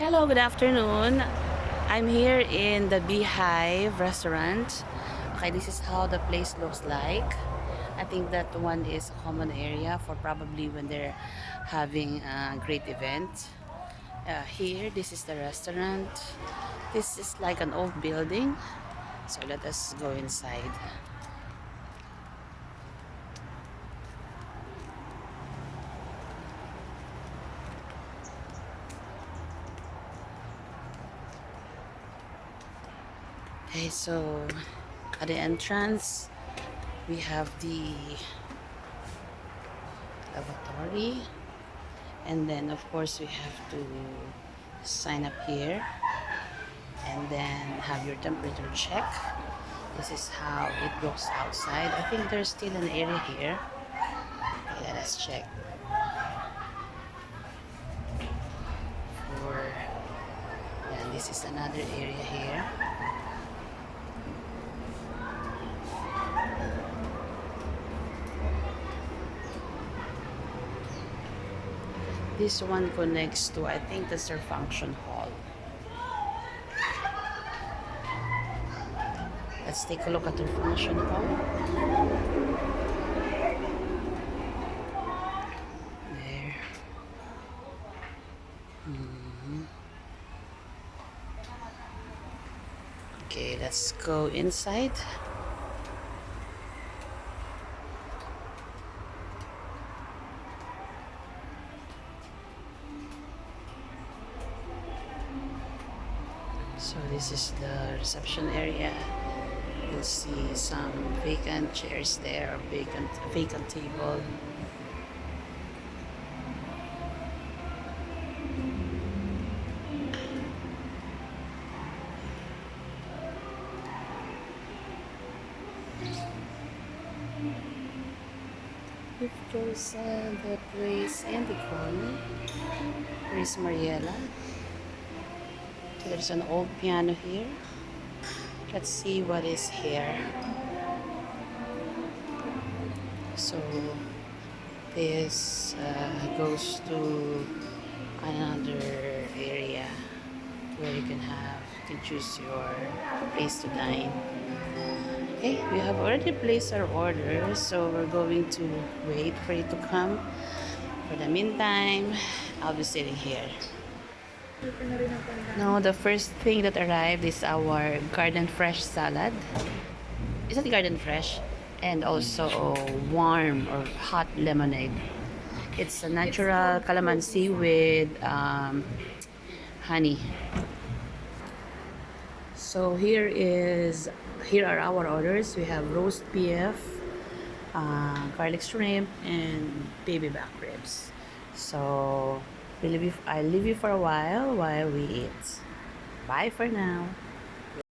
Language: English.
Hello, good afternoon. I'm here in the Beehive Restaurant. Okay, this is how the place looks like. I think that one is a common area for probably when they're having a great event. Here, this is the restaurant. This is like an old building. So let us go inside. Okay, so at the entrance, we have the lavatory. And then of course we have to sign up here and then have your temperature check. This is how it looks outside. I think there's still an area here. Okay, let us check for, yeah, this is another area here. This one connects to, I think that's their function hall. Let's take a look at their function hall. There. Okay, let's go inside. So this is the reception area. You'll see some vacant chairs there, vacant table. We've chosen the place in the corner. There is Mariella. There's an old piano here. Let's see what is here. So this goes to another area where you can choose your place to dine. Okay, we have already placed our order, so we're going to wait for it to come. For the meantime, I'll be sitting here. Now, the first thing that arrived is our garden fresh salad. Is that garden fresh? And also warm or hot lemonade. It's a natural calamansi with honey. So here are our orders. We have roast beef, garlic shrimp, and baby back ribs. I'll leave you for a while we eat. Bye for now.